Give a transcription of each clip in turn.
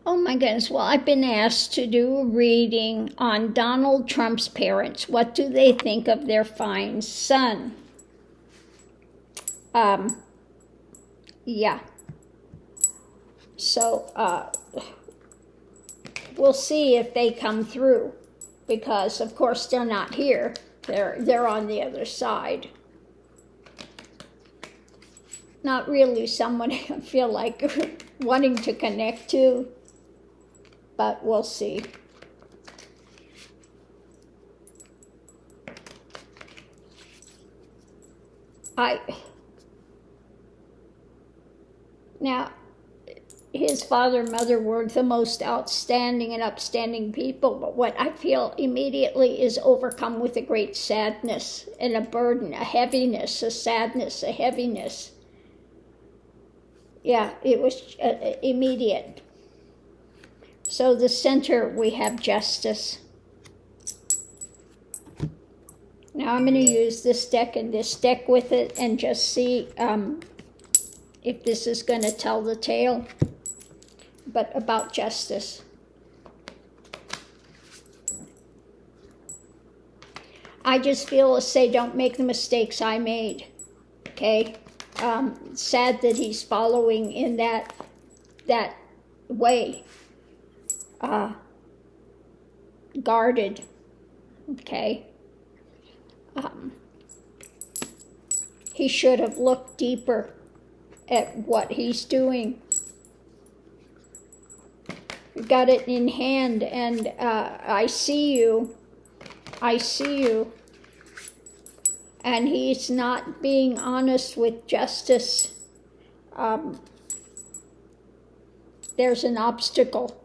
Oh my goodness. Well, I've been asked to do a reading on Donald Trump's parents. What do they think of their fine son? Yeah. So, we'll see if they come through, because of course they're not here. They're on the other side. Not really someone I feel like wanting to connect to, but we'll see. Now, his father and mother were the most outstanding and upstanding people, but what I feel immediately is overcome with a great sadness and a burden, a heaviness, a sadness, a heaviness. Yeah, it was immediate. So the center, we have justice. Now I'm going to use this deck and this deck with it and just see if this is going to tell the tale, but about justice. I just feel to say, don't make the mistakes I made, okay? Sad that he's following in that way. Guarded, okay? He should have looked deeper at what he's doing. Got it in hand, and I see you, and he's not being honest with justice. There's an obstacle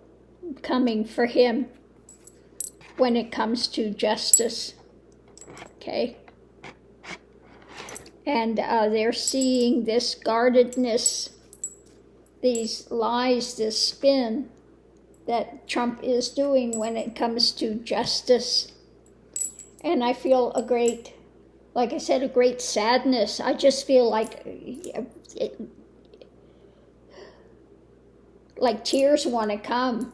coming for him when it comes to justice, okay? And they're seeing this guardedness, these lies, this spin that Trump is doing when it comes to justice. And I feel a great, like I said, a great sadness. I just feel like tears want to come.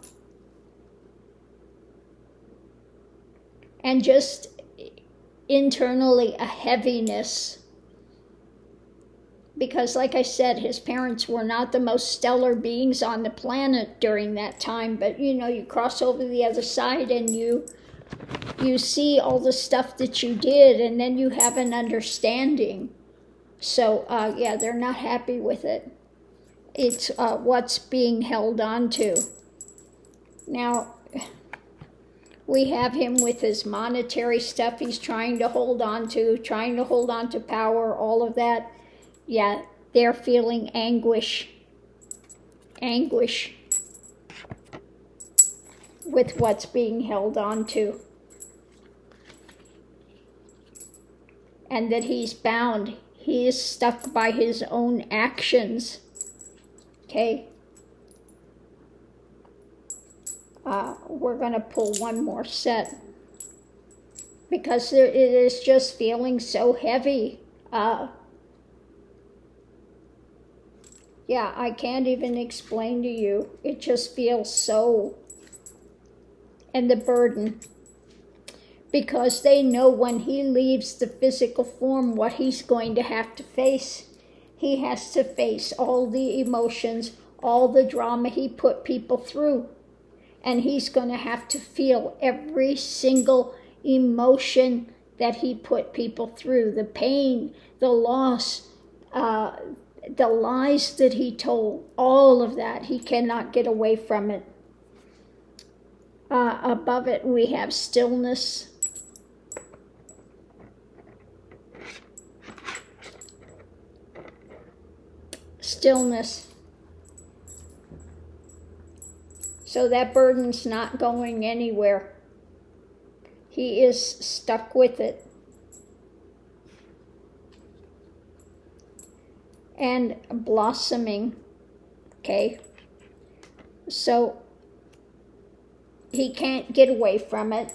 And just internally a heaviness. Because like I said, his parents were not the most stellar beings on the planet during that time. But you cross over the other side and you see all the stuff that you did, and then you have an understanding. So yeah, they're not happy with it. It's what's being held on to. Now, we have him with his monetary stuff he's trying to hold on to power, all of that. Yeah, they're feeling anguish with what's being held on to. And that he's bound. He is stuck by his own actions. Okay? We're going to pull one more set. Because it is just feeling so heavy. Yeah, I can't even explain to you. It just feels so. And the burden. Because they know when he leaves the physical form what he's going to have to face. He has to face all the emotions, all the drama he put people through. And he's going to have to feel every single emotion that he put people through. The pain, the loss, the lies that he told, all of that. He cannot get away from it. Above it, we have stillness. Stillness. So that burden's not going anywhere. He is stuck with it. And blossoming. Okay. So he can't get away from it.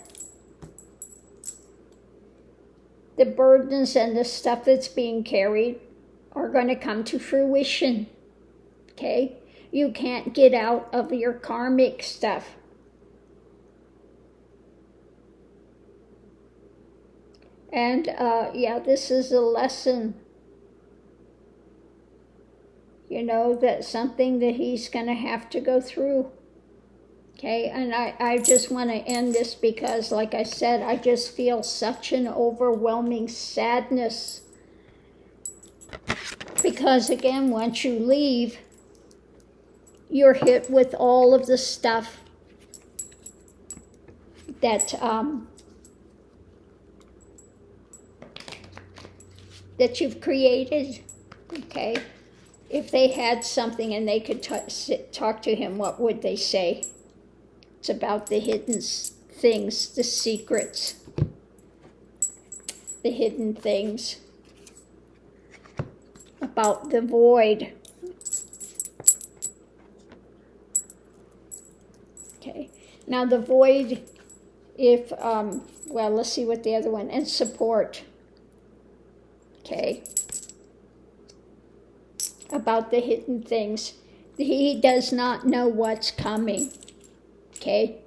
The burdens and the stuff that's being carried are going to come to fruition. Okay? you can't get out of your karmic stuff. And yeah, this is a lesson, you know, that's something that he's going to have to go through. Okay, and I just want to end this because, like I said, I just feel such an overwhelming sadness. Because again, once you leave, you're hit with all of the stuff that that you've created. Okay, if they had something and they could talk to him, what would they say? It's about the hidden things, the secrets, the hidden things, about the void. Okay, now the void, if, well, let's see what the other one, and support. Okay, about the hidden things. He does not know what's coming. Okay,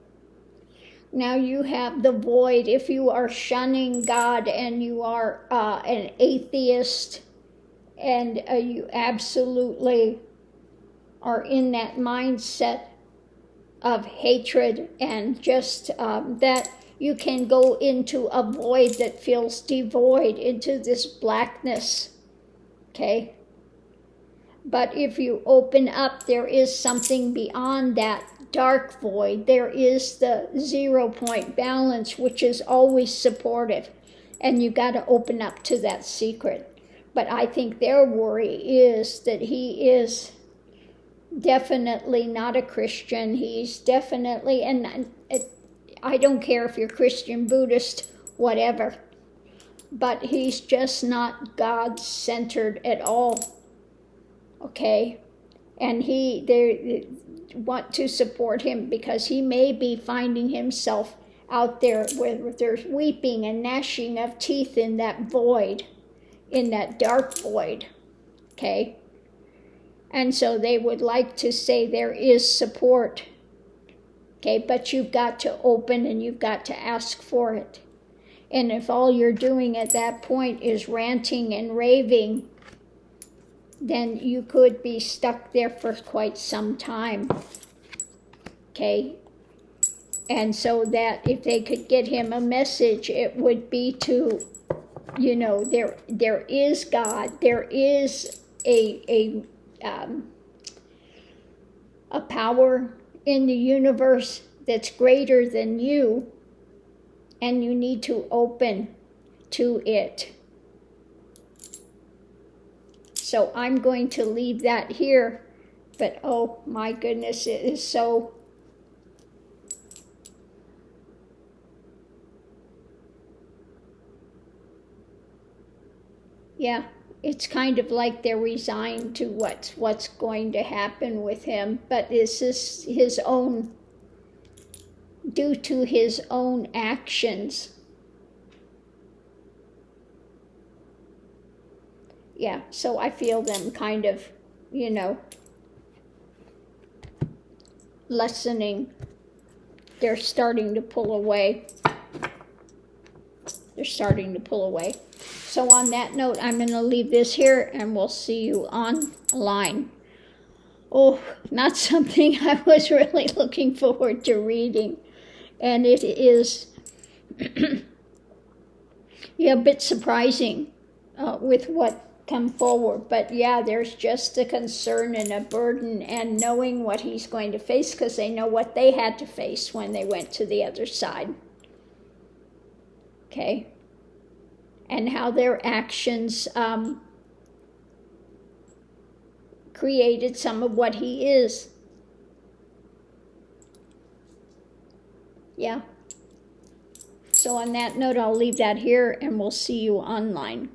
now you have the void. If you are shunning God and you are an atheist and you absolutely are in that mindset of hatred and just that, you can go into a void that feels devoid, into this blackness. Okay, but if you open up, there is something beyond that dark void. There is the 0 point balance, which is always supportive, and you got to open up to that secret. But I think their worry is that he is definitely not a Christian. He's definitely, and I don't care if you're Christian, Buddhist, whatever, but he's just not God-centered at all. Okay, and they want to support him because he may be finding himself out there where there's weeping and gnashing of teeth in that void, in that dark void. Okay, and so they would like to say there is support. Okay, but you've got to open and you've got to ask for it. And if all you're doing at that point is ranting and raving, then you could be stuck there for quite some time. Okay? And so that if they could get him a message, it would be to, you know, there is God, there is a power in the universe that's greater than you, and you need to open to it. So I'm going to leave that here, but oh my goodness, it is so, yeah, it's kind of like they're resigned to what's going to happen with him, but this is his own, due to his own actions. Yeah, so I feel them kind of, you know, lessening. They're starting to pull away. They're starting to pull away. So on that note, I'm going to leave this here, and we'll see you online. Oh, not something I was really looking forward to reading. And it is yeah, a bit surprising with what come forward. But yeah, there's just a concern and a burden, and knowing what he's going to face, because they know what they had to face when they went to the other side. Okay? And how their actions created some of what he is. Yeah. So on that note, I'll leave that here, and we'll see you online.